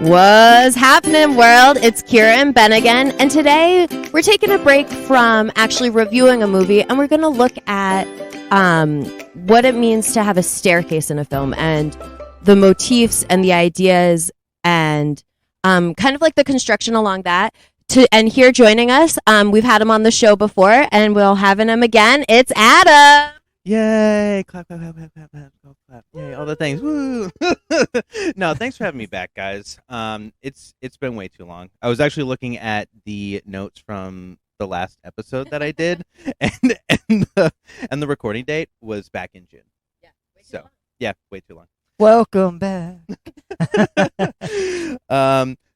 What's happening, world? It's Kyra and Ben again, and today we're taking a break from actually reviewing a movie, and we're going to look at what it means to have a staircase in a film, and the motifs and the ideas, and kind of like the construction along that. And here joining us, we've had him on the show before, and we'll have him again. It's Adam. Yay! Clap, clap, clap, clap, clap, clap, clap. Yay! All the things. Woo! No, thanks for having me back, guys. It's been way too long. I was actually looking at the notes from the last episode that I did, and the recording date was back in June. Yeah. Way too long. Welcome back.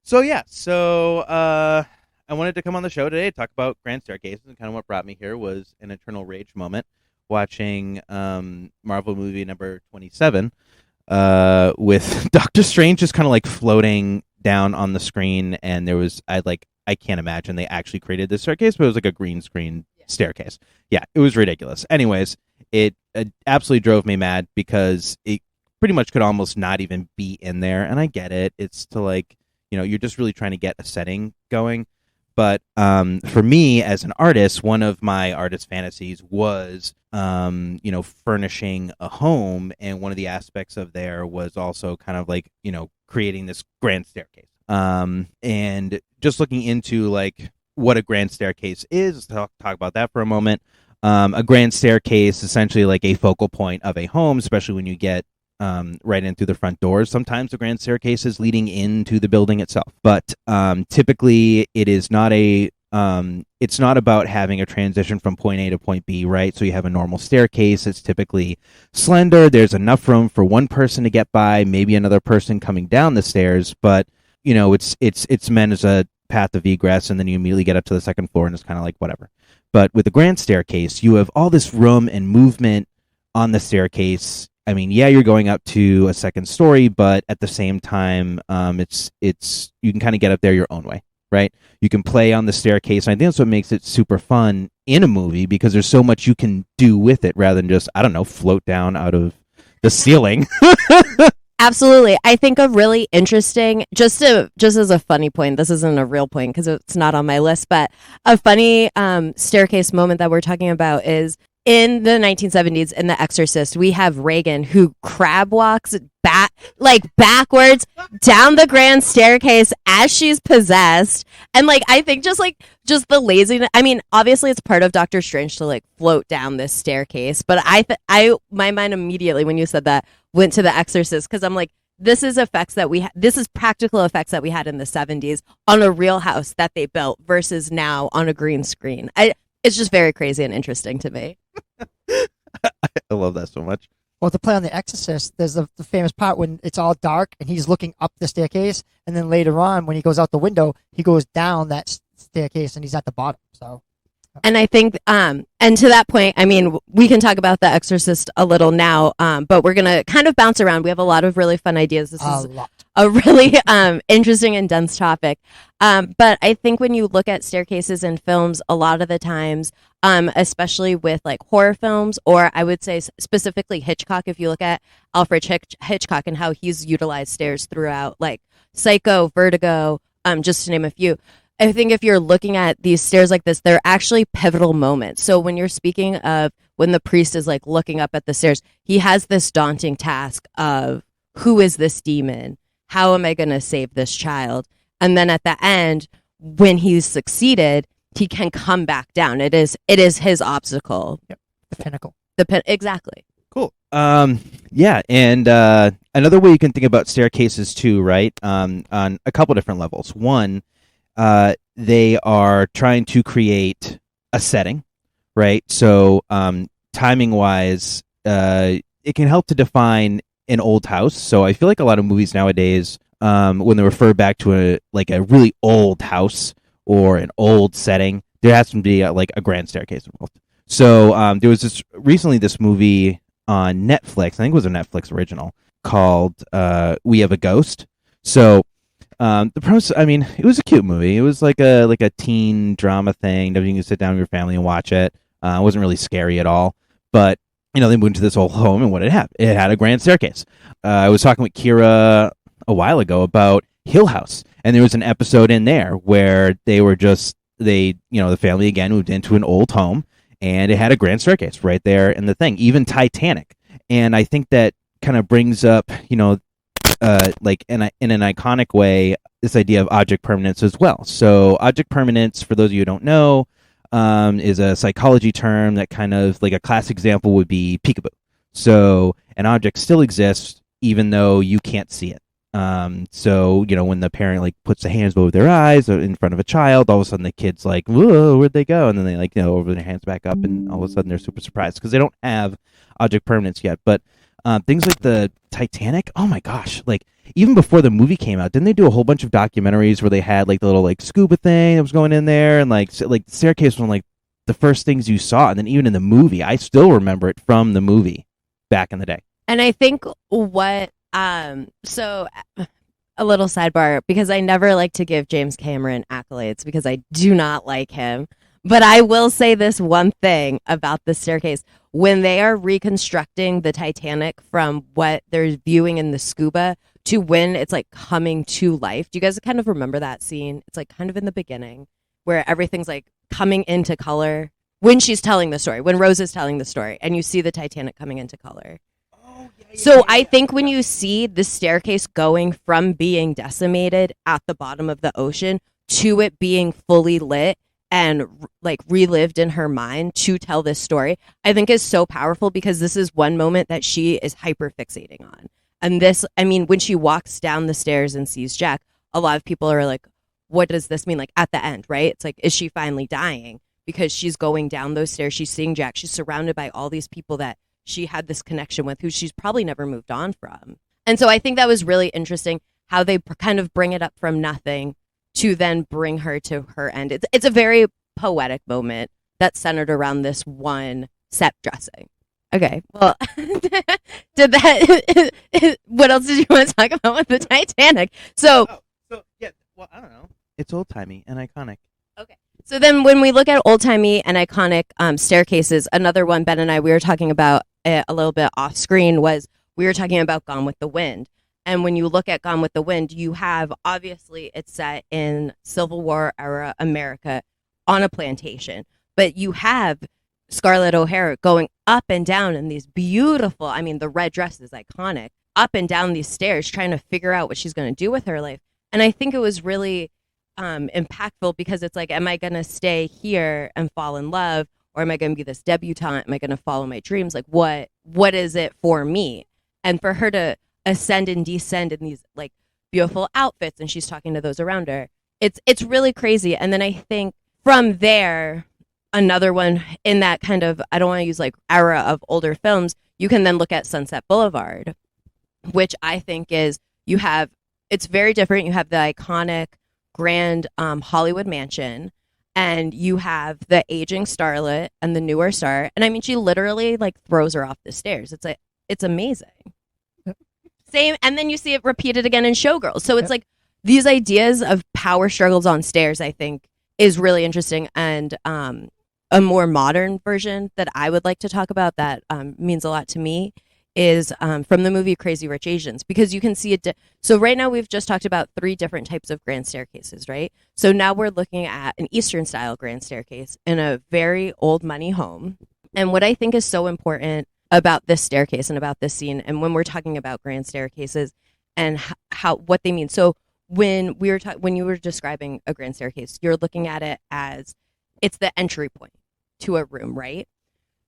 So I wanted to come on the show today to talk about Grand Staircases, and kind of what brought me here was an eternal rage moment watching Marvel movie number 27 with Doctor Strange just kind of like floating down on the screen, and there was I can't imagine they actually created this staircase, but it was like a green screen staircase. Yeah, it was ridiculous. Anyways, it absolutely drove me mad because it pretty much could almost not even be in there, and I get it. It's to you're just really trying to get a setting going. But for me, as an artist, one of my artist fantasies was, furnishing a home. And one of the aspects of there was also kind of creating this grand staircase. And just looking into what a grand staircase is, talk about that for a moment. A grand staircase, essentially like a focal point of a home, especially when you get right in through the front doors. Sometimes the grand staircase is leading into the building itself, but typically it is not it's not about having a transition from point A to point B, right? So you have a normal staircase. It's typically slender. There's enough room for one person to get by, maybe another person coming down the stairs, but it's meant as a path of egress, and then you immediately get up to the second floor, and it's kind of like whatever. But with the grand staircase, you have all this room and movement on the staircase. I mean, yeah, you're going up to a second story, but at the same time, it's you can kind of get up there your own way, right? You can play on the staircase, and I think that's what makes it super fun in a movie, because there's so much you can do with it rather than just, I don't know, float down out of the ceiling. Absolutely. I think a really interesting, just as a funny point, this isn't a real point because it's not on my list, but a funny staircase moment that we're talking about is in the 1970s in The Exorcist, we have Reagan who crab walks backwards down the grand staircase as she's possessed. And I think just the laziness. I mean, obviously it's part of Doctor Strange to float down this staircase, but my mind immediately when you said that went to The Exorcist, because I'm like, this is this is practical effects that we had in the 70s on a real house that they built versus now on a green screen. It's just very crazy and interesting to me. I love that so much. Well, to play on The Exorcist, there's the famous part when it's all dark and he's looking up the staircase, and then later on when he goes out the window, he goes down that staircase and he's at the bottom. So, and I think, and to that point, I mean, we can talk about The Exorcist a little now, but we're gonna kind of bounce around. We have a lot of really fun ideas. This is a really interesting and dense topic. But I think when you look at staircases in films, a lot of the times, especially with horror films, or I would say specifically Hitchcock, if you look at Alfred Hitchcock and how he's utilized stairs throughout, Psycho, Vertigo, just to name a few. I think if you're looking at these stairs like this, they're actually pivotal moments. So when you're speaking of when the priest is looking up at the stairs, he has this daunting task of, who is this demon? How am I going to save this child? And then at the end, when he's succeeded, he can come back down. It is his obstacle. Yep. The pinnacle. Exactly. Cool. Yeah, and another way you can think about staircases too, right? On a couple different levels. One, they are trying to create a setting, right? So, timing wise, it can help to define an old house. So I feel like a lot of movies nowadays, when they refer back to a really old house or an old setting, there has to be a grand staircase involved. So there was this movie on Netflix, I think it was a Netflix original, called We Have a Ghost. So the premise, I mean, it was a cute movie. It was like a teen drama thing that you can sit down with your family and watch it. It wasn't really scary at all, but they moved into this old home, and what it had a grand staircase. I was talking with Kyra a while ago about Hill House, and there was an episode in there where the family again moved into an old home, and it had a grand staircase right there in the thing. Even Titanic, and I think that kind of brings up, like in an iconic way, this idea of object permanence as well. So object permanence, for those of you who don't know, is a psychology term that kind of, like, a classic example would be peekaboo. So an object still exists even though you can't see it. So, when the parent, like, puts the hands over their eyes or in front of a child, all of a sudden the kid's like, whoa, where'd they go? And then they, over their hands back up, and all of a sudden they're super surprised because they don't have object permanence yet. But things like the Titanic, oh my gosh, like, even before the movie came out, didn't they do a whole bunch of documentaries where they had, like, the little, like, scuba thing that was going in there, and like the staircase was one, like, the first things you saw. And then even in the movie, I still remember it from the movie back in the day. And I think so a little sidebar, because I never like to give James Cameron accolades because I do not like him. But I will say this one thing about the staircase. When they are reconstructing the Titanic from what they're viewing in the scuba to when it's, like, coming to life. Do you guys kind of remember that scene? It's, like, kind of in the beginning where everything's, like, coming into color when she's telling the story, when Rose is telling the story, and you see the Titanic coming into color. So I think when you see the staircase going from being decimated at the bottom of the ocean to it being fully lit and, like, relived in her mind to tell this story, I think is so powerful, because this is one moment that she is hyper fixating on. And this, I mean, when she walks down the stairs and sees Jack, a lot of people are like, what does this mean? Like, at the end, right? It's like, is she finally dying? Because she's going down those stairs, she's seeing Jack, she's surrounded by all these people that she had this connection with, who she's probably never moved on from. And so I think that was really interesting how they kind of bring it up from nothing to then bring her to her end. It's a very poetic moment that's centered around this one set dressing. Okay, well, what else did you want to talk about with the Titanic? So yeah, well, I don't know. It's old-timey and iconic. Okay. So then when we look at old-timey and iconic staircases, another one Ben and I, we were talking about a little bit off screen, was we were talking about Gone with the Wind. And when you look at Gone with the Wind, you have, obviously, it's set in Civil War era America on a plantation. But you have Scarlett O'Hara going up and down in these beautiful, I mean, the red dress is iconic, up and down these stairs trying to figure out what she's going to do with her life. And I think it was really impactful, because it's like, am I going to stay here and fall in love, or am I going to be this debutante? Am I going to follow my dreams? Like, what is it for me? And for her to ascend and descend in these, like, beautiful outfits, and she's talking to those around her, it's really crazy. And then I think from there, another one in that kind of, I don't want to use, like, era of older films, you can then look at Sunset Boulevard, which I think is, it's very different. You have the iconic grand Hollywood mansion, and you have the aging starlet and the newer star. And I mean, she literally, like, throws her off the stairs. It's amazing. Yep. Same. And then you see it repeated again in Showgirls. So it's like these ideas of power struggles on stairs, I think, is really interesting. And a more modern version that I would like to talk about that means a lot to me is from the movie Crazy Rich Asians, because you can see it. So right now we've just talked about 3 different types of grand staircases, right? So now we're looking at an Eastern style grand staircase in a very old money home. And what I think is so important about this staircase and about this scene, and when we're talking about grand staircases and what they mean. So when you were describing a grand staircase, you're looking at it as it's the entry point to a room, right?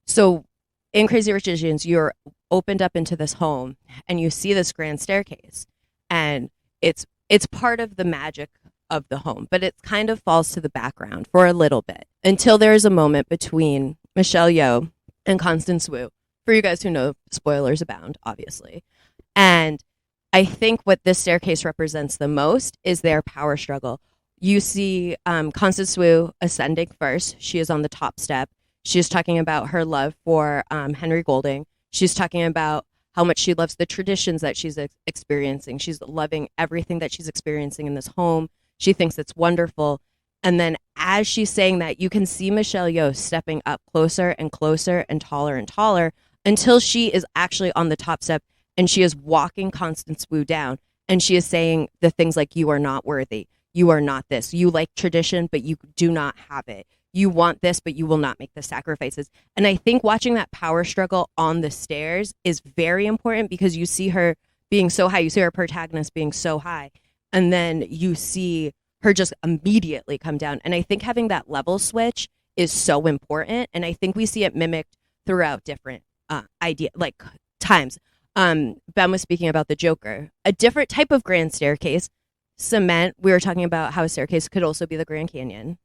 So in Crazy Rich Asians, you're opened up into this home and you see this grand staircase, and it's part of the magic of the home, but it kind of falls to the background for a little bit until there's a moment between Michelle Yeoh and Constance Wu. For you guys who know, spoilers abound, obviously. And I think what this staircase represents the most is their power struggle. You see Constance Wu ascending first. She is on the top step. She's talking about her love for Henry Golding. She's talking about how much she loves the traditions that she's experiencing. She's loving everything that she's experiencing in this home. She thinks it's wonderful. And then as she's saying that, you can see Michelle Yeoh stepping up closer and closer and taller until she is actually on the top step and she is walking Constance Wu down. And she is saying the things like, you are not worthy. You are not this. You like tradition, but you do not have it. You want this, but you will not make the sacrifices. And I think watching that power struggle on the stairs is very important because you see her being so high. You see her protagonist being so high. And then you see her just immediately come down. And I think having that level switch is so important. And I think we see it mimicked throughout different times. Ben was speaking about the Joker. A different type of grand staircase. Cement, we were talking about how a staircase could also be the Grand Canyon.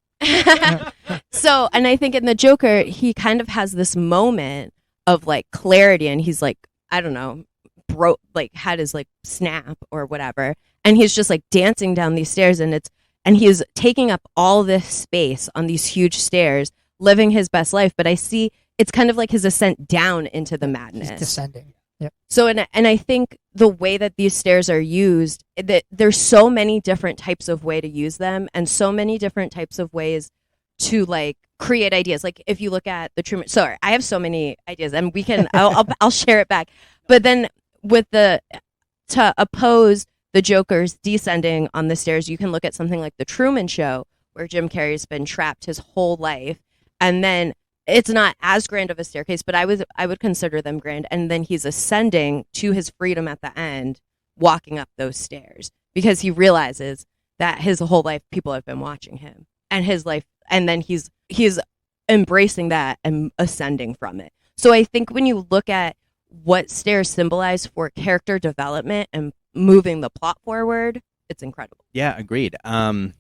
So, and I think in the Joker, he kind of has this moment of like clarity, and he's like, I don't know, had his like snap or whatever, and he's just like dancing down these stairs, and he's taking up all this space on these huge stairs, living his best life. But I see it's kind of like his ascent down into the madness. He's descending. Yep. So, and I think the way that these stairs are used, that there's so many different types of way to use them, and so many different types of ways to like create ideas. Like if you look at the Truman, sorry, I have so many ideas, and we can, I'll share it back. But then to oppose the Joker's descending on the stairs, you can look at something like the Truman Show, where Jim Carrey's been trapped his whole life, and then it's not as grand of a staircase, but I would consider them grand. And then he's ascending to his freedom at the end, walking up those stairs, because he realizes that his whole life people have been watching him, and his life, and then he's embracing that and ascending from it. So I think when you look at what stairs symbolize for character development and moving the plot forward, it's incredible. Yeah, agreed. What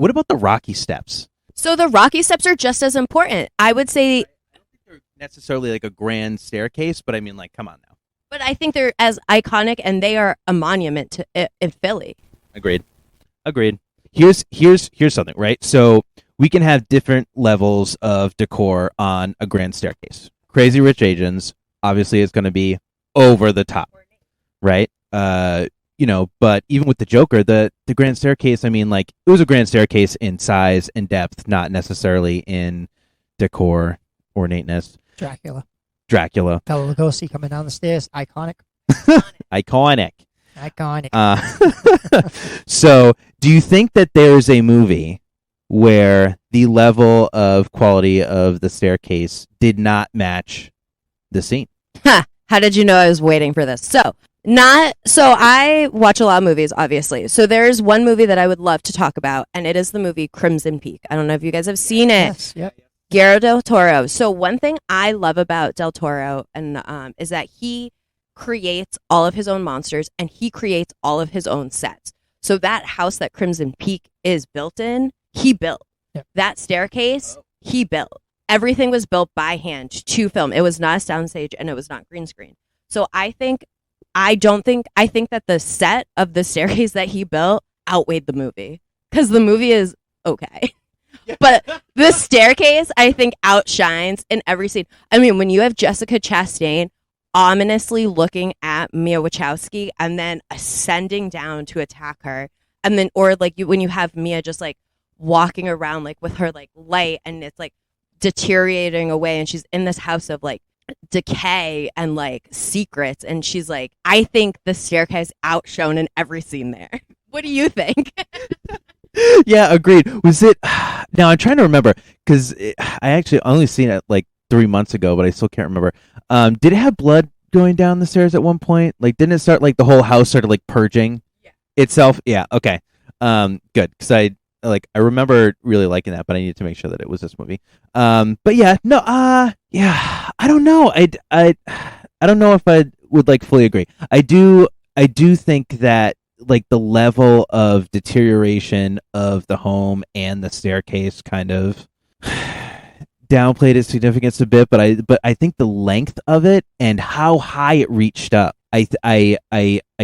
about the Rocky steps? So the Rocky steps are just as important. I would say, I don't think they're necessarily like a grand staircase, but I mean, like, come on now. But I think they're as iconic, and they are a monument to in Philly. Agreed. Here's something, right? So we can have different levels of decor on a grand staircase. Crazy Rich Asians, obviously, is going to be over the top, right? But even with the Joker, the grand staircase, I mean, like, it was a grand staircase in size and depth, not necessarily in decor, ornateness. Dracula. Bela Lugosi coming down the stairs. Iconic. Iconic. So, do you think that there's a movie where the level of quality of the staircase did not match the scene? How did you know I was waiting for this? So I watch a lot of movies, obviously. So there's one movie that I would love to talk about, and it is the movie Crimson Peak. I don't know if you guys have seen it. Yes, yep. Guillermo del Toro. So one thing I love about del Toro is that he creates all of his own monsters, and he creates all of his own sets. So that house that Crimson Peak is built in, he built. Yep. That staircase, he built. Everything was built by hand to film. It was not a soundstage, and it was not green screen. So I think that the set of the staircase that he built outweighed the movie, because the movie is okay. But the staircase, I think, outshines in every scene. I mean, when you have Jessica Chastain ominously looking at Mia Wachowski and then ascending down to attack her, and then, or like when you have Mia just like walking around like with her like light, and it's like deteriorating away, and she's in this house of like decay and like secrets, and she's like, I think the staircase outshone in every scene there. What do you think? Yeah, agreed. Was it? Now I'm trying to remember, because I actually only seen it like 3 months ago, but I still can't remember. Did it have blood going down the stairs at one point? Like, didn't it start like the whole house started like purging itself? Yeah. Okay. Good, because I remember really liking that, but I needed to make sure that it was this movie. But yeah, no. Yeah, I don't know. I don't know if I would like fully agree. I do think that like the level of deterioration of the home and the staircase kind of downplayed its significance a bit, but I think the length of it and how high it reached up, I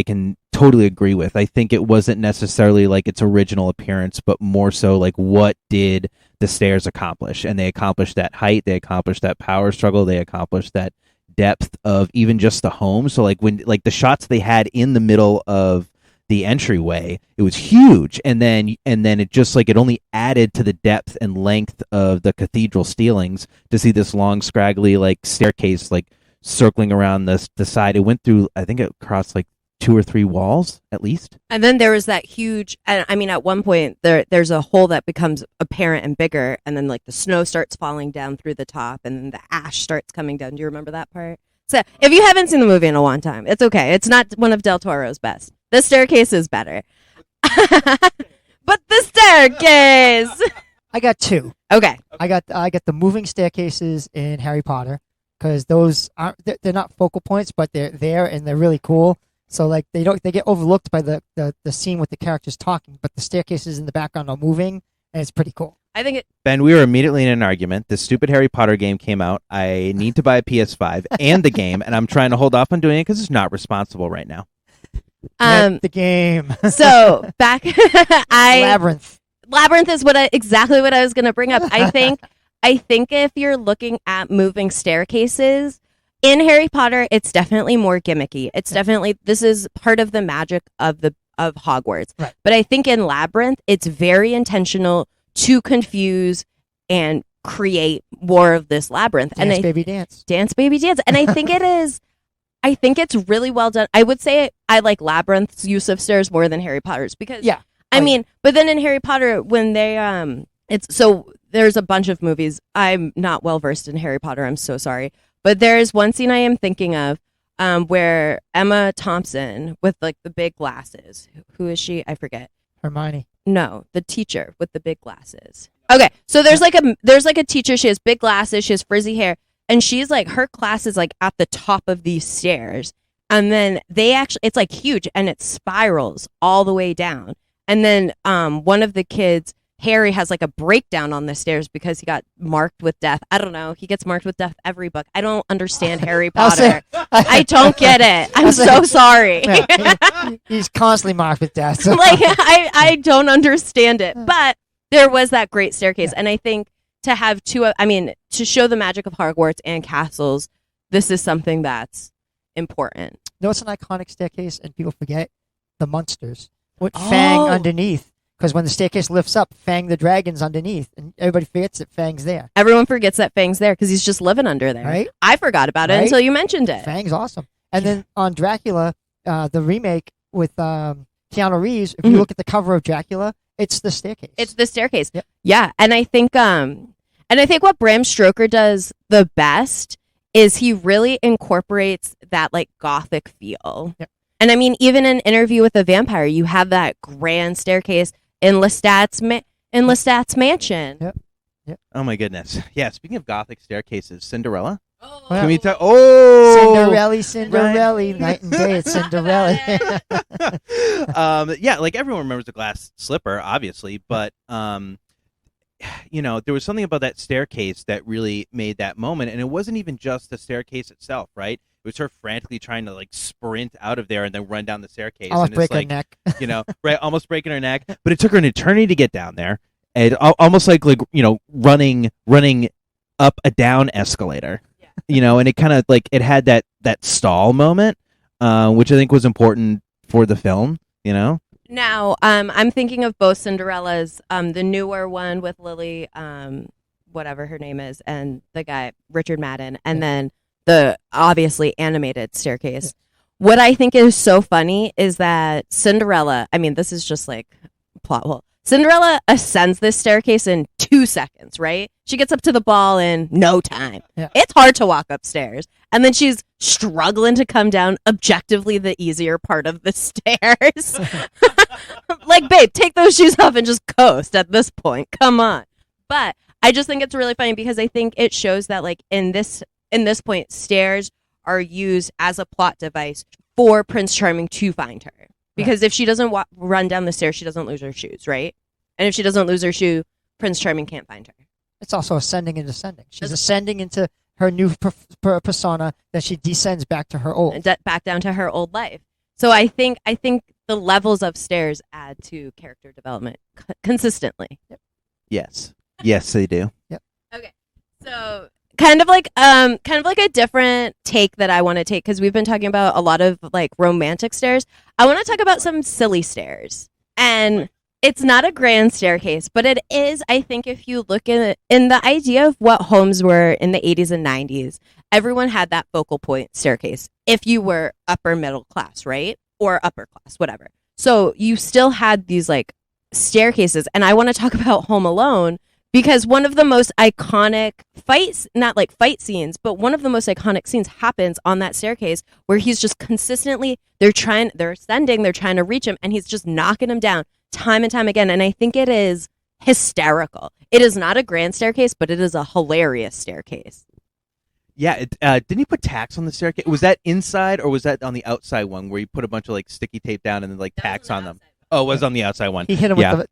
can totally agree with. I think it wasn't necessarily like its original appearance, but more so like what did the stairs accomplish? And they accomplished that height, they accomplished that power struggle, they accomplished that depth of even just the home. So like when like the shots they had in the middle of the entryway, it was huge, and then it just like it only added to the depth and length of the cathedral ceilings to see this long scraggly like staircase like circling around the side. It went through, I think it crossed like 2 or 3 walls at least. And then there was that huge, I mean, at one point there's a hole that becomes apparent and bigger, and then like the snow starts falling down through the top, and then the ash starts coming down. Do you remember that part? So if you haven't seen the movie in a long time, it's okay. It's not one of Del Toro's best. The staircase is better. But the staircase. I got 2. Okay. I got the moving staircases in Harry Potter, because those aren't, they're not focal points, but they're there and they're really cool. So like they get overlooked by the scene with the characters talking, but the staircases in the background are moving, and it's pretty cool. I think it. Ben, we were immediately in an argument. The stupid Harry Potter game came out. I need to buy a PS5 and the game, and I'm trying to hold off on doing it because it's not responsible right now. The game. So back, Labyrinth. Labyrinth is exactly what I was going to bring up. I think if you're looking at moving staircases in Harry Potter, it's definitely more gimmicky. It's definitely, this is part of the magic of Hogwarts. Right. But I think in Labyrinth, it's very intentional to confuse and create more of this labyrinth. Dance, baby, dance. Dance, baby, dance. And I think it is. I think it's really well done. I would say I like Labyrinth's use of stairs more than Harry Potter's, because I mean, but then in Harry Potter, when they there's a bunch of movies. I'm not well versed in Harry Potter. I'm so sorry. But there's one scene I am thinking of where Emma Thompson with like the big glasses. Who is she? I forget. Hermione. No, the teacher with the big glasses. Okay, so there's like a teacher. She has big glasses. She has frizzy hair, and she's like, her class is like at the top of these stairs, and then it's like huge, and it spirals all the way down. And then one of the kids, Harry, has like a breakdown on the stairs because he got marked with death. I don't know. He gets marked with death every book. I don't understand Harry Potter. I don't get it. I'm so sorry. Yeah, he's constantly marked with death. Like I don't understand it. But there was that great staircase, and I think to have to show the magic of Hogwarts and castles, this is something that's important. You know what's an iconic staircase and people forget? The Munsters. With Fang underneath. Because when the staircase lifts up, Fang the dragon's underneath, and everybody forgets that Fang's there. Everyone forgets that Fang's there because he's just living under there. Right? I forgot about it until you mentioned it. Fang's awesome. And then on Dracula, the remake with Keanu Reeves, if you look at the cover of Dracula, it's the staircase. It's the staircase. Yep. Yeah, and I think what Bram Stoker does the best is he really incorporates that like gothic feel. Yep. And I mean, even in Interview with a Vampire, you have that grand staircase in Lestat's mansion. Yep. Oh my goodness. Yeah, speaking of gothic staircases, Cinderella. Oh. Can we talk? Oh, Cinderella, right. night and day, it's Cinderella. Yeah, like everyone remembers the glass slipper, obviously, but there was something about that staircase that really made that moment, and it wasn't even just the staircase itself, right? It was her frantically trying to like sprint out of there and then run down the staircase. Almost and break it's her like, neck. Right, almost breaking her neck. But it took her an eternity to get down there, and almost like running up a down escalator. Yeah. And it kind of like it had that stall moment, which I think was important for the film. Now, I'm thinking of both Cinderellas, the newer one with Lily, whatever her name is, and the guy Richard Madden, and then the obviously animated staircase. Yeah. What I think is so funny is that Cinderella, I mean, this is just like plot hole. Cinderella ascends this staircase in 2 seconds, right? She gets up to the ball in no time. Yeah. It's hard to walk upstairs. And then she's struggling to come down objectively the easier part of the stairs. Like, babe, take those shoes off and just coast at this point. Come on. But I just think it's really funny because I think it shows that like in this point, stairs are used as a plot device for Prince Charming to find her. Because if she doesn't run down the stairs, she doesn't lose her shoes, right? And if she doesn't lose her shoe, Prince Charming can't find her. It's also ascending and descending. She's ascending into her new persona, that she descends back to her old. Back down to her old life. So I think the levels of stairs add to character development consistently. Yep. Yes, they do. Yep. Okay. So kind of like a different take that I want to take, because we've been talking about a lot of like romantic stairs. I want to talk about some silly stairs, and it's not a grand staircase, but it is. I think if you look in the idea of what homes were in the 80s and 90s, everyone had that focal point staircase. If you were upper middle class, right? or upper class, whatever. So you still had these like staircases. And I want to talk about Home Alone because one of the most iconic fights, not like fight scenes, but one of the most iconic scenes happens on that staircase where he's just consistently, they're ascending, they're trying to reach him, and he's just knocking him down time and time again. And I think it is hysterical. It is not a grand staircase, but it is a hilarious staircase. Yeah, didn't he put tacks on the staircase? Was that inside or was that on the outside one where you put a bunch of like sticky tape down and then like tacks on them? Oh, it was on the outside one. He hit him with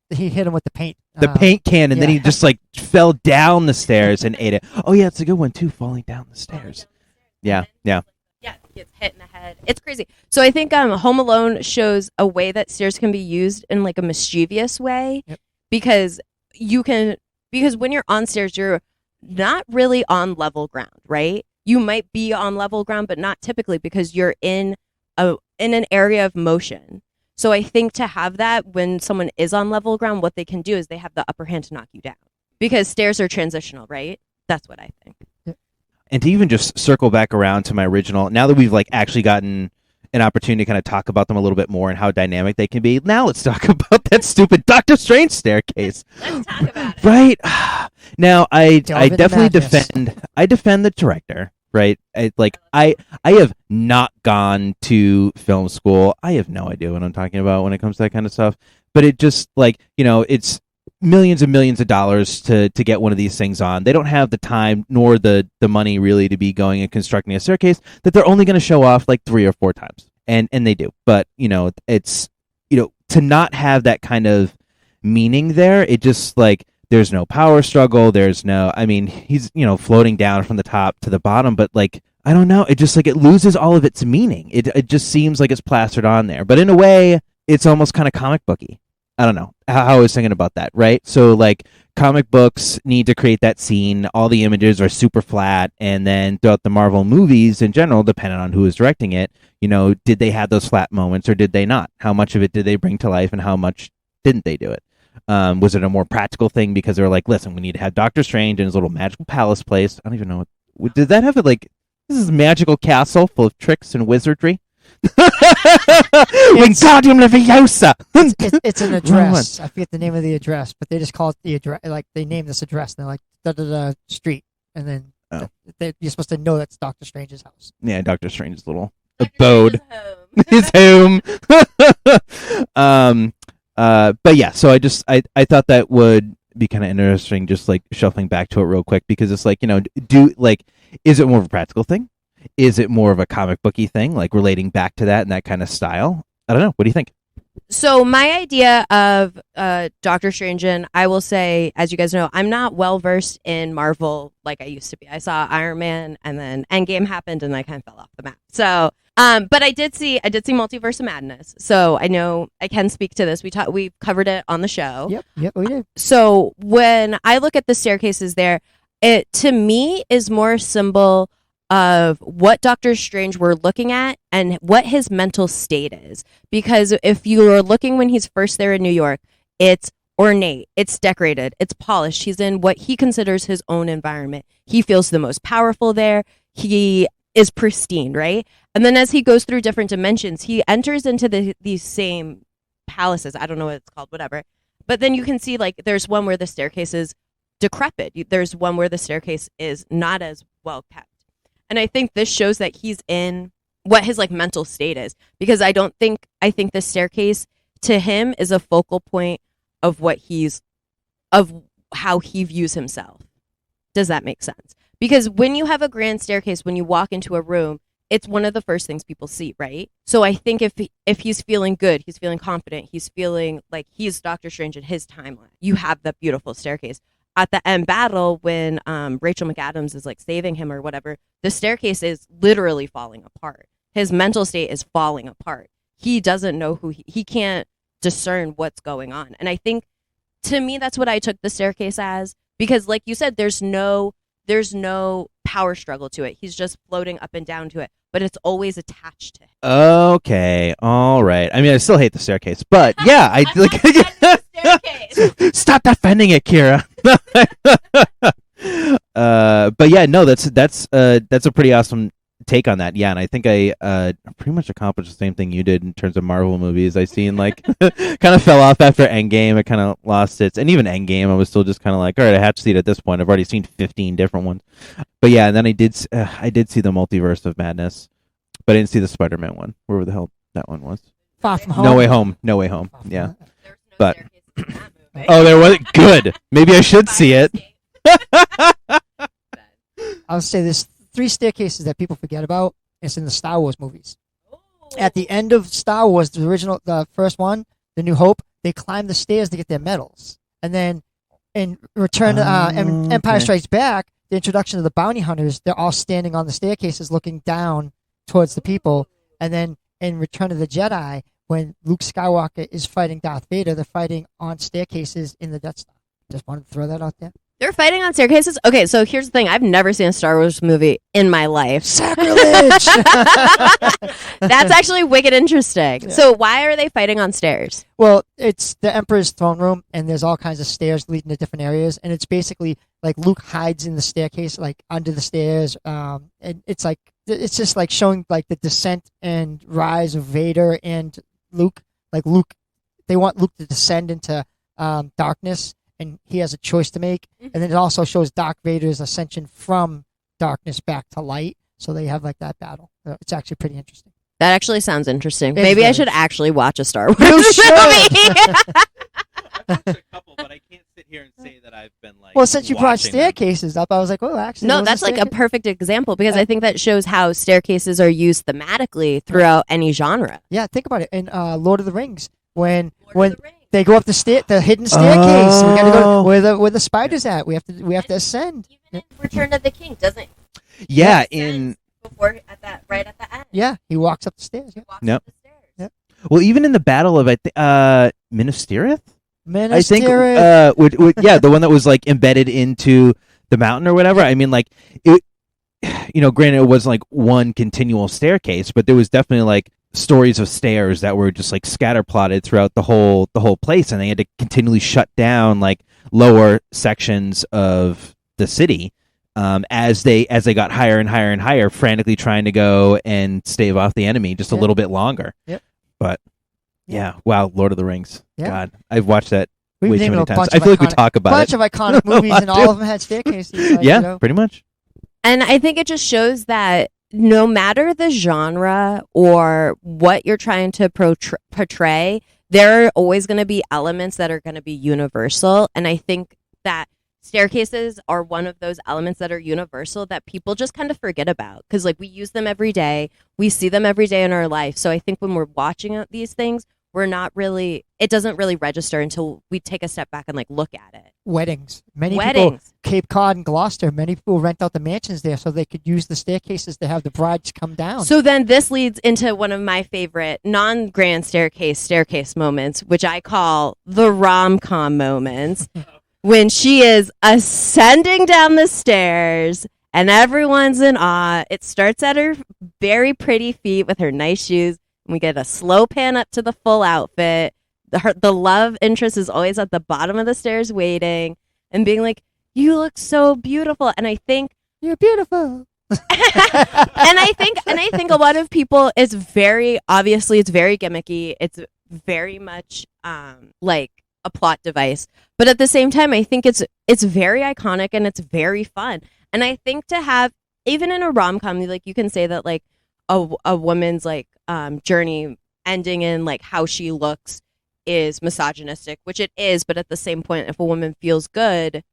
the paint. The paint can, and then he just like fell down the stairs and ate it. Oh yeah, it's a good one too, falling down the stairs. Yeah. Yeah, he gets hit in the head. It's crazy. So I think Home Alone shows a way that stairs can be used in like a mischievous way. Yep. Because when you're on stairs, you're not really on level ground, right? You might be on level ground, but not typically because you're in an area of motion. So I think to have that when someone is on level ground, what they can do is they have the upper hand to knock you down because stairs are transitional, right? That's what I think. And to even just circle back around to my original, now that we've like actually gotten an opportunity to kind of talk about them a little bit more and how dynamic they can be, now let's talk about that stupid Doctor Strange staircase. Let's talk about it. Right? Now, I definitely defend the director. Right, I have not gone to film school. I have no idea what I'm talking about when it comes to that kind of stuff. But it just it's millions and millions of dollars to get one of these things on. They don't have the time nor the money really to be going and constructing a staircase that they're only going to show off like 3 or 4 times, and they do. But it's to not have that kind of meaning there. It just like. There's no power struggle. There's no, I mean, he's, floating down from the top to the bottom, but like, I don't know. It just like, it loses all of its meaning. It just seems like it's plastered on there, but in a way it's almost kind of comic booky. I don't know how I was thinking about that. Right. So like comic books need to create that scene. All the images are super flat. And then throughout the Marvel movies in general, depending on who is directing it, did they have those flat moments or did they not? How much of it did they bring to life and how much didn't they do it? Was it a more practical thing because they were like, listen, we need to have Doctor Strange in his little magical palace place. I don't even know. Did that have it like, this is a magical castle full of tricks and wizardry? Wingardium Leviosa! It's an address. I forget the name of the address, but they just call it the address. Like, they name this address, and they're like, da-da-da street. And then you're supposed to know that's Doctor Strange's house. Yeah, Doctor Strange's little abode. His home. But yeah, so I thought that would be kind of interesting, just like shuffling back to it real quick, because it's like, is it more of a practical thing? Is it more of a comic booky thing, like relating back to that and that kind of style? I don't know. What do you think? So my idea of Doctor Strange, and I will say, as you guys know, I'm not well versed in Marvel like I used to be. I saw Iron Man, and then Endgame happened, and I kind of fell off the map. So, but I did see Multiverse of Madness, so I know I can speak to this. We covered it on the show. Yep, we did. So when I look at the staircases there, it to me is more a symbol of what Doctor Strange we're looking at and what his mental state is. Because if you are looking when he's first there in New York, it's ornate, it's decorated, it's polished. He's in what he considers his own environment. He feels the most powerful there. He is pristine, right? And then as he goes through different dimensions, he enters into these same palaces. I don't know what it's called, whatever. But then you can see, like, there's one where the staircase is decrepit. There's one where the staircase is not as well kept. And I think this shows that he's in what his like mental state is, because I think the staircase to him is a focal point of of how he views himself. Does that make sense? Because when you have a grand staircase, when you walk into a room, it's one of the first things people see, right? So I think if he's feeling good, he's feeling confident, he's feeling like he's Doctor Strange in his timeline, you have that beautiful staircase. At the end battle, when Rachel McAdams is like saving him or whatever, the staircase is literally falling apart. His mental state is falling apart. He doesn't know he can't discern what's going on. And I think, to me, that's what I took the staircase as, because like you said, there's no power struggle to it. He's just floating up and down to it, but it's always attached to him. Okay, all right. I mean, I still hate the staircase, but yeah, I like. Stop defending it, Kyra. But yeah, no, that's a pretty awesome take on that. Yeah, and I think I pretty much accomplished the same thing you did in terms of Marvel movies. I seen like kind of fell off after Endgame. I kind of lost it, and even Endgame, I was still just kind of like, all right, I have to see it at this point. I've already seen 15 different ones. But yeah, and then I did see the Multiverse of Madness, but I didn't see the Spider-Man one. Wherever the hell that one was. Far From Home. No Way Home. No Way Home. Yeah, but Oh, there was good. Maybe I should see it. I'll say there's 3 staircases that people forget about. It's in the Star Wars movies. At the end of Star Wars, the first one, The New Hope, they climb the stairs to get their medals. And then in Empire Strikes Back, the introduction of the bounty hunters, they're all standing on the staircases looking down towards the people. And then in Return of the Jedi, when Luke Skywalker is fighting Darth Vader, they're fighting on staircases in the Death Star. Just wanted to throw that out there. They're fighting on staircases? Okay, so here's the thing. I've never seen a Star Wars movie in my life. Sacrilege! That's actually wicked interesting. Yeah. So why are they fighting on stairs? Well, it's the Emperor's throne room, and there's all kinds of stairs leading to different areas, and it's basically like Luke hides in the staircase, like under the stairs, and it's just like showing like the descent and rise of Vader and Luke. Like Luke, they want Luke to descend into darkness, and he has a choice to make. And then it also shows Darth Vader's ascension from darkness back to light. So they have like that battle. It's actually pretty interesting. That actually sounds interesting. Maybe I should actually watch a Star Wars movie. I've watched a couple, but I can't sit here and say that I've been like. Well, since you brought staircases up, I was like, oh, actually. No, that's like a perfect example because I think that shows how staircases are used thematically throughout any genre. Yeah, think about it. In Lord of the Rings, when they go up the hidden staircase, we got to go where the spiders at. We have to ascend. Even in Return of the King, doesn't? Yeah, in before right at the end. Yeah, he walks up the stairs. Yeah. Yep. Well, even in the battle of Minas Tirith. I think, the one that was like embedded into the mountain or whatever. I mean, like it. Granted, it wasn't like one continual staircase, but there was definitely like stories of stairs that were just like scatter plotted throughout the whole place, and they had to continually shut down like lower sections of the city as they got higher and higher and higher, frantically trying to go and stave off the enemy just a little bit longer. Yep. But yeah, wow, Lord of the Rings. Yeah. God, I've watched that way too many times. I feel like we talk about it. A bunch of iconic movies, and all of them had staircases. Like, pretty much. And I think it just shows that no matter the genre or what you're trying to portray, there are always going to be elements that are going to be universal. And I think that staircases are one of those elements that are universal that people just kind of forget about because like we use them every day. We see them every day in our life. So I think when we're watching these things, it doesn't really register until we take a step back and like look at it. Weddings. Many people, Cape Cod and Gloucester, many people rent out the mansions there so they could use the staircases to have the brides come down. So then this leads into one of my favorite non-grand staircase moments, which I call the rom-com moments. When she is ascending down the stairs and everyone's in awe. It starts at her very pretty feet with her nice shoes. We get a slow pan up to the full outfit. The love interest is always at the bottom of the stairs waiting and being like, you look so beautiful. And I think you're beautiful. and I think a lot of people, it's very gimmicky. It's very much like a plot device. But at the same time, I think it's very iconic and it's very fun. And I think to have, even in a rom-com, like you can say that like a woman's like journey ending in like how she looks is misogynistic, which it is, but at the same point, if a woman feels good,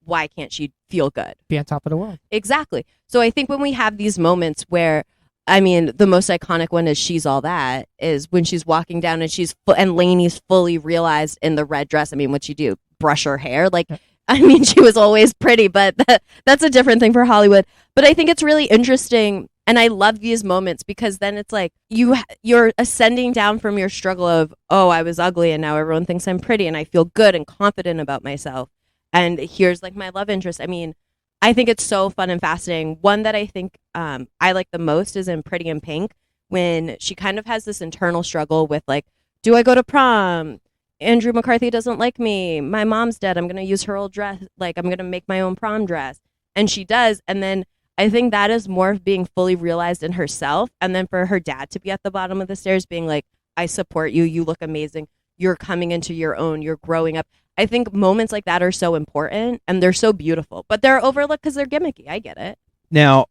why can't she feel good? Be on top of the world. Exactly. So I think when we have these moments where, I mean, the most iconic one is She's All That, is when she's walking down and and Lainey's fully realized in the red dress. I mean, what'd she do? Brush her hair? Like, I mean, she was always pretty, but that's a different thing for Hollywood. But I think it's really interesting. And I love these moments because then it's like you're ascending down from your struggle of, oh, I was ugly and now everyone thinks I'm pretty and I feel good and confident about myself. And here's like my love interest. I mean, I think it's so fun and fascinating. One that I think I like the most is in Pretty in Pink, when she kind of has this internal struggle with like, do I go to prom? Andrew McCarthy doesn't like me. My mom's dead. I'm going to use her old dress. Like, I'm going to make my own prom dress. And she does. And then I think that is more of being fully realized in herself. And then for her dad to be at the bottom of the stairs being like, I support you. You look amazing. You're coming into your own. You're growing up. I think moments like that are so important and they're so beautiful, but they're overlooked because they're gimmicky. I get it. Now,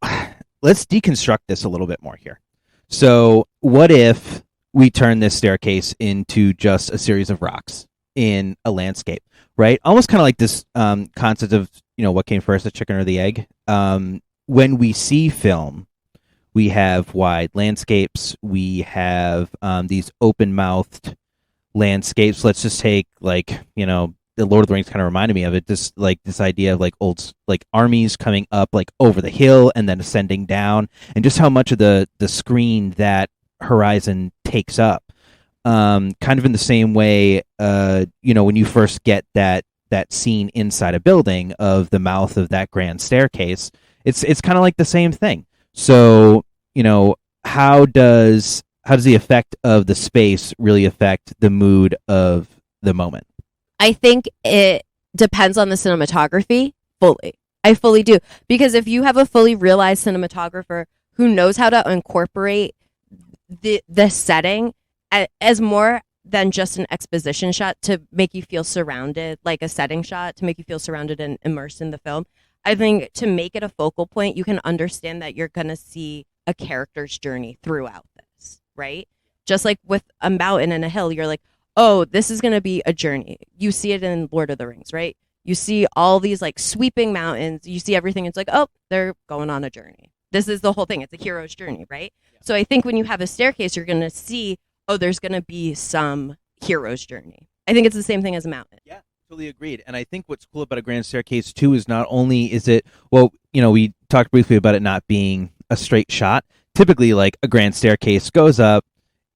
let's deconstruct this a little bit more here. So what if we turn this staircase into just a series of rocks in a landscape, right? Almost kind of like this concept of, what came first, the chicken or the egg? When we see film, we have wide landscapes. We have these open-mouthed landscapes. Let's just take, the Lord of the Rings kind of reminded me of it. This idea of old armies coming up over the hill and then ascending down, and just how much of the screen that horizon takes up. Kind of in the same way, when you first get that scene inside a building of the mouth of that grand staircase, it's kind of like the same thing. So, how does the effect of the space really affect the mood of the moment? I think it depends on the cinematography fully. I fully do. Because if you have a fully realized cinematographer who knows how to incorporate the setting as more than just an exposition shot to make you feel surrounded, like a setting shot, to make you feel surrounded and immersed in the film, I think to make it a focal point, you can understand that you're going to see a character's journey throughout this, right? Just like with a mountain and a hill, you're like, oh, this is going to be a journey. You see it in Lord of the Rings, right? You see all these sweeping mountains. You see everything. It's like, oh, they're going on a journey. This is the whole thing. It's a hero's journey, right? Yeah. So I think when you have a staircase, you're going to see, oh, there's going to be some hero's journey. I think it's the same thing as a mountain. Yeah, totally agreed. And I think what's cool about a grand staircase, too, is not only is it, we talked briefly about it not being a straight shot. Typically, a grand staircase goes up.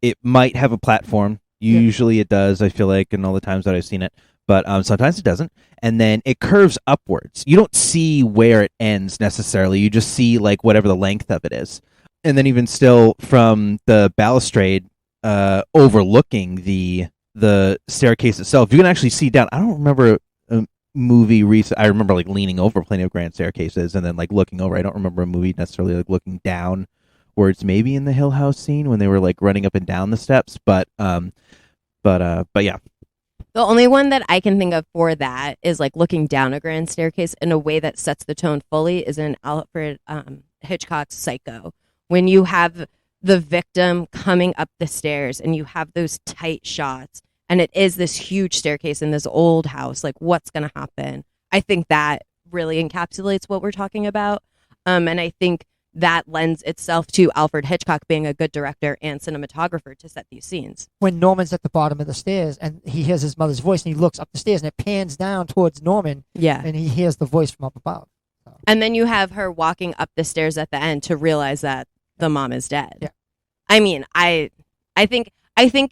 It might have a platform. Usually it does, I feel like, in all the times that I've seen it. But sometimes it doesn't. And then it curves upwards. You don't see where it ends necessarily. You just see whatever the length of it is. And then even still from the balustrade overlooking the staircase itself, you can actually see down. I don't remember a movie recent. I remember leaning over plenty of grand staircases and then looking over. I don't remember a movie necessarily looking down, where it's maybe in the Hill House scene when they were running up and down the steps. But yeah. The only one that I can think of for that is looking down a grand staircase in a way that sets the tone fully is in Alfred Hitchcock's Psycho. When you have the victim coming up the stairs and you have those tight shots and it is this huge staircase in this old house, what's going to happen? I think that really encapsulates what we're talking about. And I think that lends itself to Alfred Hitchcock being a good director and cinematographer to set these scenes. When Norman's at the bottom of the stairs and he hears his mother's voice and he looks up the stairs and it pans down towards Norman, and he hears the voice from up above. So. And then you have her walking up the stairs at the end to realize that the mom is dead. Yeah. I mean, I think if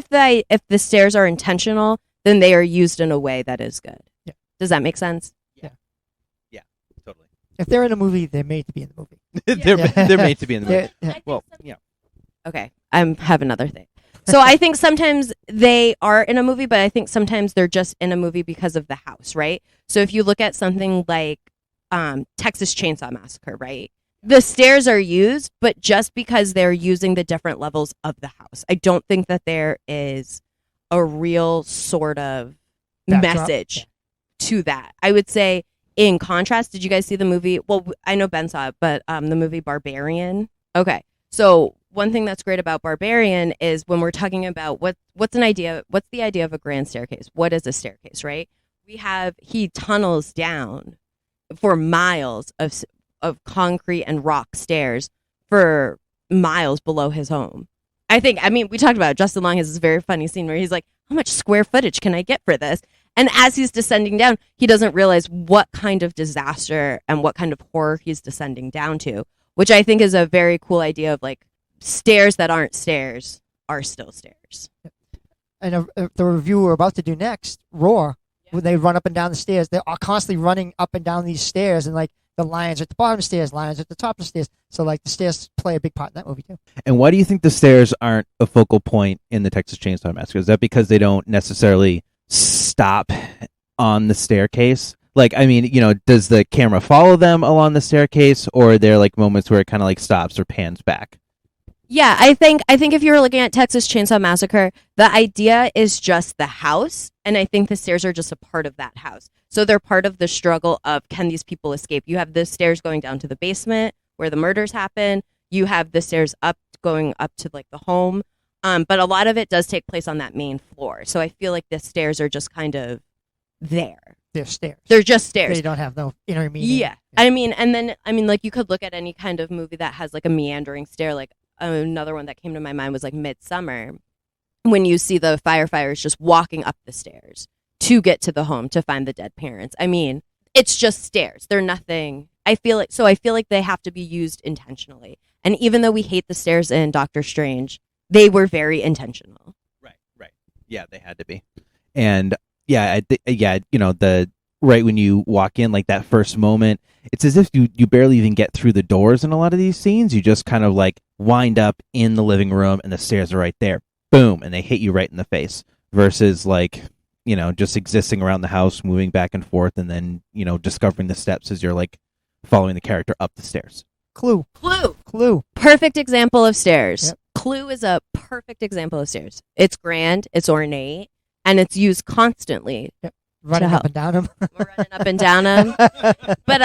the stairs are intentional, then they are used in a way that is good. Yeah. Does that make sense? Totally. If they're in a movie, they're made to be in the movie. They're made to be in the movie. Yeah. Well, yeah. Okay, I have another thing. So I think sometimes they are in a movie, but I think sometimes they're just in a movie because of the house, right? So if you look at something like Texas Chainsaw Massacre, right? The stairs are used, but just because they're using the different levels of the house. I don't think that there is a real sort of message to that. I would say, in contrast, did you guys see the movie? Well, I know Ben saw it, but the movie Barbarian. Okay, so one thing that's great about Barbarian is when we're talking about what's the idea of a grand staircase? What is a staircase, right? He tunnels down for miles of concrete and rock stairs for miles below his home. We talked about it. Justin Long has this very funny scene where he's like, how much square footage can I get for this? And as he's descending down, he doesn't realize what kind of disaster and what kind of horror he's descending down to, which I think is a very cool idea of stairs that aren't stairs are still stairs. And the review we're about to do next, Roar, when they run up and down the stairs, they are constantly running up and down these stairs, and the lions at the bottom of the stairs, lions at the top of the stairs. So the stairs play a big part in that movie too. And why do you think the stairs aren't a focal point in the Texas Chainsaw Massacre? Is that because they don't necessarily stop on the staircase? Like, I mean, does the camera follow them along the staircase, or are there like moments where it kind of like stops or pans back? Yeah, I think if you were looking at Texas Chainsaw Massacre, the idea is just the house, and I think the stairs are just a part of that house. So they're part of the struggle of, can these people escape? You have the stairs going down to the basement where the murders happen. You have the stairs going up to like the home. But a lot of it does take place on that main floor. So I feel like the stairs are just kind of there. They're stairs. They're just stairs. They don't have no inner meaning. Yeah. I mean, like you could look at any kind of movie that has like a meandering stair. Like another one that came to my mind was like Midsummer, when you see the firefighters just walking up the stairs to get to the home to find the dead parents. I mean, it's just stairs. They're nothing. I feel like they have to be used intentionally. And even though we hate the stairs in Doctor Strange, they were very intentional. Right. Yeah, they had to be. And the right when you walk in, like that first moment, it's as if you barely even get through the doors in a lot of these scenes. You just kind of like wind up in the living room and the stairs are right there. Boom, and they hit you right in the face. Versus like, just existing around the house, moving back and forth, and then, discovering the steps as you're like following the character up the stairs. Clue. Perfect example of stairs. Yep. Clue is a perfect example of stairs. It's grand, it's ornate, and it's used constantly. Yep. Running up and down them. We're running up and down them. But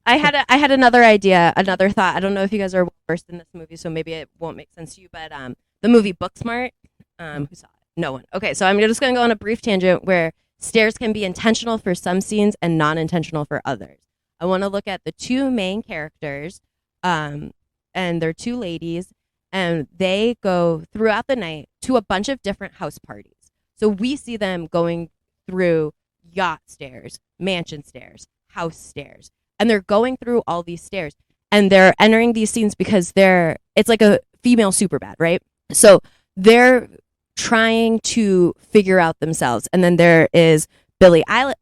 I had another idea, another thought. I don't know if you guys are versed in this movie, so maybe it won't make sense to you. But the movie Booksmart, who saw it? No one. Okay, so I'm just going to go on a brief tangent where stairs can be intentional for some scenes and non-intentional for others. I want to look at the two main characters, and they're two ladies, and they go throughout the night to a bunch of different house parties. So we see them going through yacht stairs, mansion stairs, house stairs, and they're going through all these stairs, and they're entering these scenes because it's like a female Superbad, right? So they're trying to figure out themselves. And then there is Billie Eilish.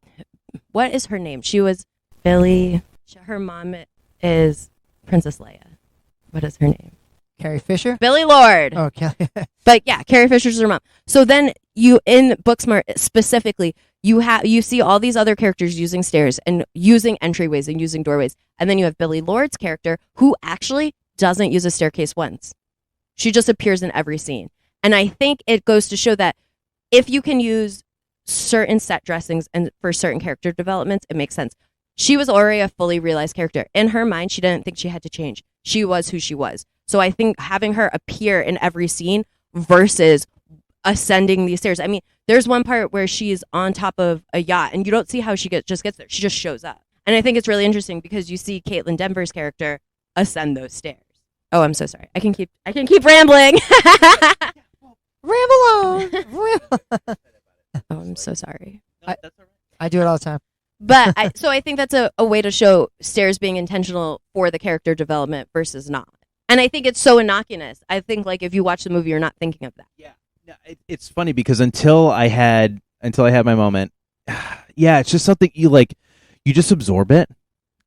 What is her name? She was Billie. Her mom is Princess Leia. What is her name? Carrie Fisher? Billie Lord. Okay. But yeah, Carrie Fisher's her mom. So then you, in Booksmart specifically, you see all these other characters using stairs and using entryways and using doorways. And then you have Billie Lord's character, who actually doesn't use a staircase once. She just appears in every scene. And I think it goes to show that if you can use certain set dressings and for certain character developments, it makes sense. She was already a fully realized character. In her mind, she didn't think she had to change. She was who she was. So I think having her appear in every scene versus ascending these stairs. I mean, there's one part where she's on top of a yacht and you don't see how she just gets there. She just shows up. And I think it's really interesting because you see Caitlin Denver's character ascend those stairs. Oh, I'm so sorry. I can keep rambling. Ramble on. Oh, I'm so sorry. I do it all the time. But I think that's a way to show stairs being intentional for the character development versus not. And I think it's so innocuous. I think like if you watch the movie, you're not thinking of that. Yeah. No, it's funny because until I had my moment, yeah, it's just something you just absorb it.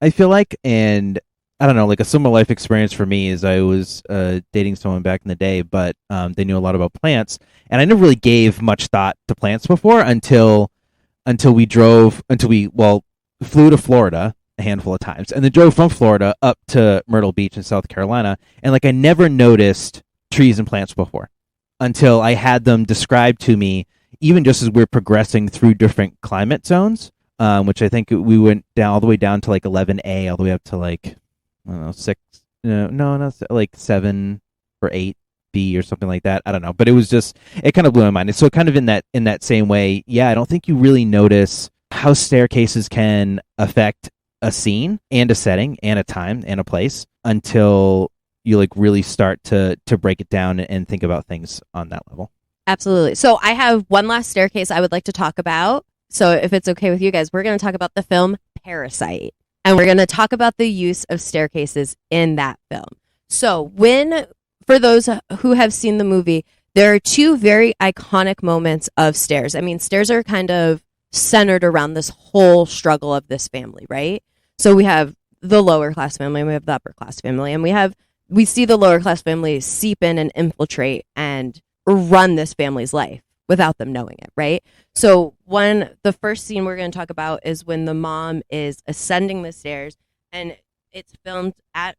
I feel like, and I don't know, like a similar life experience for me is I was dating someone back in the day, but they knew a lot about plants, and I never really gave much thought to plants before until we flew to Florida a handful of times, and then drove from Florida up to Myrtle Beach in South Carolina, and like I never noticed trees and plants before until I had them described to me, even just as we're progressing through different climate zones, which I think we went down all the way down to like 11A, all the way up to like, I don't know, 6, like 7 or 8B or something like that. I don't know, but it kind of blew my mind. And so kind of in that same way, yeah, I don't think you really notice how staircases can affect a scene and a setting and a time and a place until you like really start to break it down and think about things on that level. Absolutely. So I have one last staircase I would like to talk about. So if it's okay with you guys, we're going to talk about the film Parasite. And we're going to talk about the use of staircases in that film. So for those who have seen the movie, there are two very iconic moments of stairs. I mean, stairs are kind of centered around this whole struggle of this family, right? So we have the lower class family and we have the upper class family, and we see the lower class family seep in and infiltrate and run this family's life. without them knowing it, right? So the first scene we're going to talk about is when the mom is ascending the stairs, and it's filmed at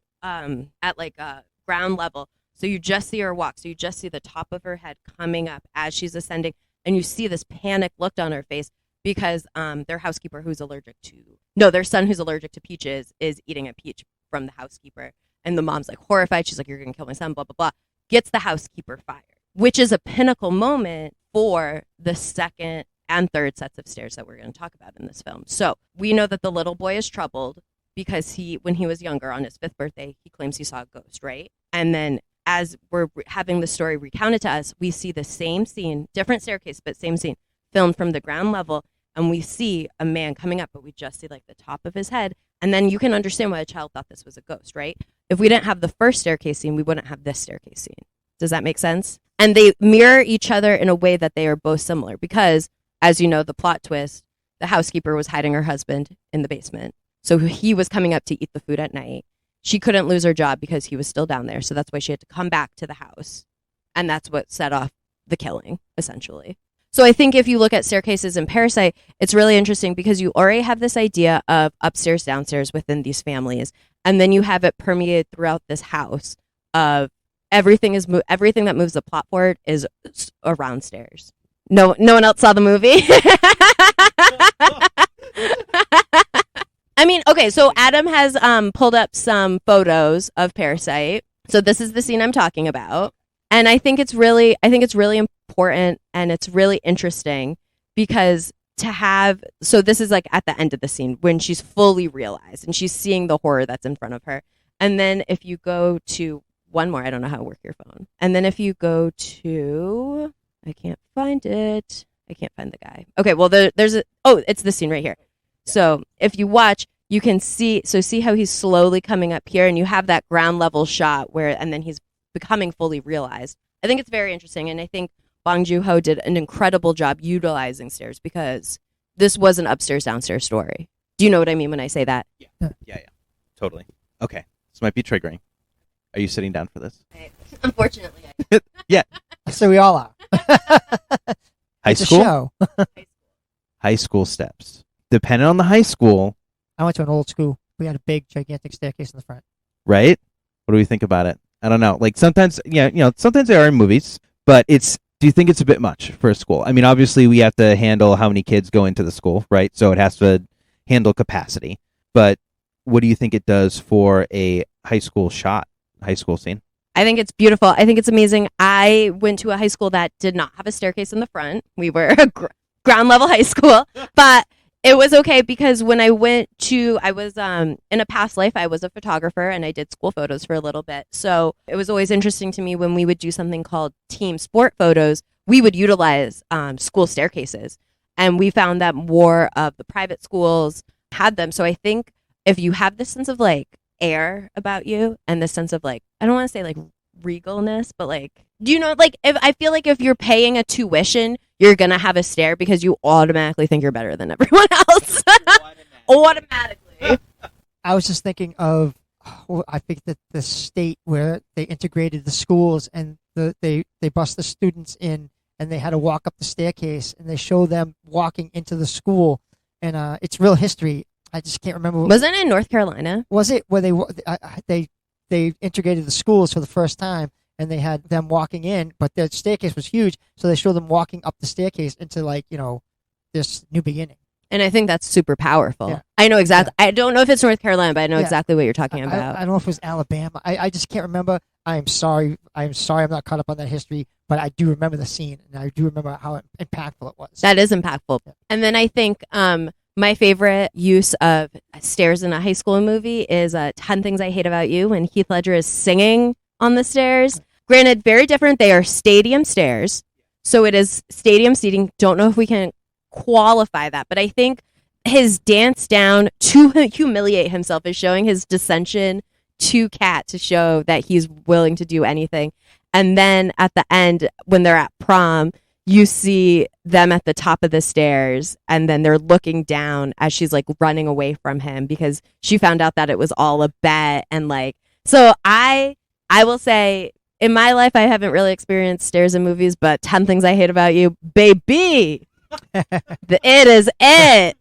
like a ground level. So you just see her walk. So you just see the top of her head coming up as she's ascending, and you see this panic look on her face because their housekeeper their son who's allergic to peaches is eating a peach from the housekeeper. And the mom's like horrified. She's like, "You're going to kill my son, blah, blah, blah." Gets the housekeeper fired, which is a pinnacle moment for the second and third sets of stairs that we're going to talk about in this film. So we know that the little boy is troubled because when he was younger, on his 5th birthday, he claims he saw a ghost, right? And then as we're having the story recounted to us, we see the same scene, different staircase, but same scene, filmed from the ground level. And we see a man coming up, but we just see like the top of his head. And then you can understand why a child thought this was a ghost, right? If we didn't have the first staircase scene, we wouldn't have this staircase scene. Does that make sense? And they mirror each other in a way that they are both similar because, as you know, the plot twist, the housekeeper was hiding her husband in the basement. So he was coming up to eat the food at night. She couldn't lose her job because he was still down there. So that's why she had to come back to the house. And that's what set off the killing, essentially. So I think if you look at staircases in Parasite, it's really interesting because you already have this idea of upstairs, downstairs within these families. And then you have it permeated throughout this house of everything that moves the plot forward is around stairs. No one else saw the movie? I mean, okay, so Adam has pulled up some photos of Parasite. So this is the scene I'm talking about. And I think it's really important and it's really interesting because so this is like at the end of the scene when she's fully realized and she's seeing the horror that's in front of her. And then if you go to one more, I don't know how to work your phone. And then if you go to, I can't find it. I can't find the guy. Okay, well, it's the scene right here. So if you watch, you can see how he's slowly coming up here and you have that ground level shot and then he's becoming fully realized. I think it's very interesting. And I think Bong Joon-ho did an incredible job utilizing stairs because this was an upstairs, downstairs story. Do you know what I mean when I say that? Yeah. Totally. Okay. This might be triggering. Are you sitting down for this? Unfortunately. Yeah. So we all are. High it's school? A show. High school steps. Depending on the high school. I went to an old school. We had a big, gigantic staircase in the front. Right? What do we think about it? I don't know. Like sometimes, sometimes they are in movies, but do you think it's a bit much for a school? I mean, obviously we have to handle how many kids go into the school, right? So it has to handle capacity. But what do you think it does for a high school scene? I think it's beautiful. I think it's amazing. I went to a high school that did not have a staircase in the front. We were a ground level high school, but it was okay because when I was in a past life, I was a photographer and I did school photos for a little bit. So it was always interesting to me when we would do something called team sport photos, we would utilize school staircases. And we found that more of the private schools had them. So I think if you have this sense of like air about you and this sense of like, I don't want to say like regalness, but like, I feel like if you're paying a tuition, you're going to have a stair because you automatically think you're better than everyone else. Automatically. I was just thinking of, I think that the state where they integrated the schools and they bust the students in and they had to walk up the staircase and they show them walking into the school and it's real history. I just can't remember. Wasn't it in North Carolina? Was it where they integrated the schools for the first time? And they had them walking in, but their staircase was huge, so they showed them walking up the staircase into this new beginning. And I think that's super powerful. Yeah. I know exactly. Yeah. I don't know if it's North Carolina, but I know exactly what you're talking about. I don't know if it was Alabama. I just can't remember. I'm sorry. I'm not caught up on that history, but I do remember the scene, and I do remember how impactful it was. That is impactful. Yeah. And then I think my favorite use of stairs in a high school movie is 10 Things I Hate About You when Heath Ledger is singing on the stairs. Granted, very different. They are stadium stairs. So it is stadium seating. Don't know if we can qualify that. But I think his dance down to humiliate himself is showing his dissension to Kat to show that he's willing to do anything. And then at the end, when they're at prom, you see them at the top of the stairs. And then they're looking down as she's like running away from him because she found out that it was all a bet. And like, so I will say, in my life, I haven't really experienced stairs in movies, but 10 Things I Hate About You, baby. It is it.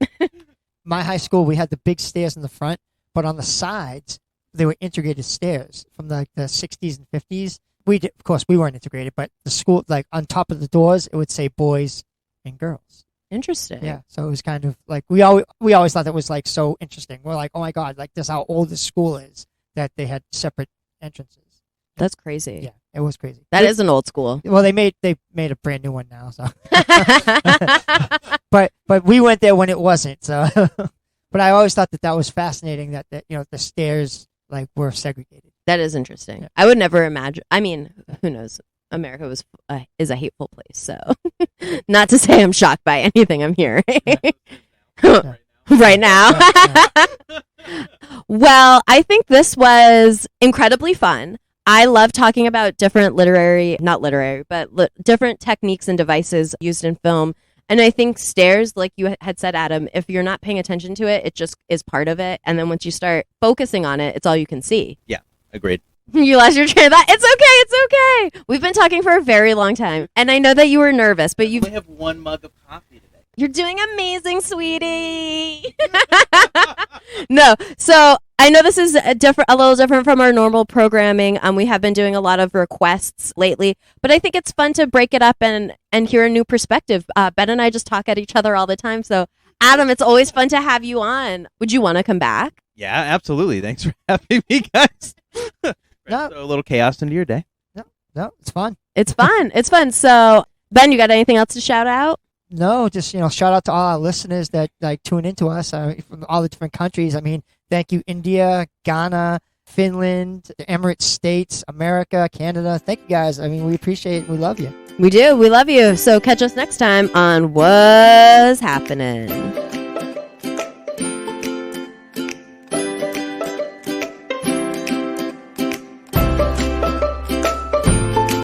My high school, we had the big stairs in the front, but on the sides, they were integrated stairs from the 60s and 50s. Of course, we weren't integrated, but the school, like on top of the doors, it would say boys and girls. Interesting. Yeah, so it was kind of like we always thought that was like so interesting. We're like, oh my god, like this is how old this school is that they had separate entrances. That's crazy. Yeah, it was crazy. That is an old school. Well, they made a brand new one now. So, but we went there when it wasn't. So, but I always thought that was fascinating that the stairs like were segregated. That is interesting. Yeah. I would never imagine. I mean, who knows? America is a hateful place. So, not to say I'm shocked by anything I'm hearing right now. Well, I think this was incredibly fun. I love talking about different different techniques and devices used in film. And I think stairs, like you had said, Adam, if you're not paying attention to it, it just is part of it. And then once you start focusing on it, it's all you can see. Yeah, agreed. You lost your train of thought. It's okay. We've been talking for a very long time. And I know that you were nervous, but you only have one mug of coffee today. You're doing amazing, sweetie. No, so I know this is a little different from our normal programming. We have been doing a lot of requests lately, but I think it's fun to break it up and hear a new perspective. Ben and I just talk at each other all the time. So, Adam, it's always fun to have you on. Would you want to come back? Yeah, absolutely. Thanks for having me, guys. No. So a little chaos into your day. No, it's fun. It's fun. So, Ben, you got anything else to shout out? No, just shout out to all our listeners that like tune into us from all the different countries. I mean, thank you, India, Ghana, Finland, the Emirates States, America, Canada. Thank you guys. I mean, we appreciate it. We love you. We do. We love you. So catch us next time on What's Happening.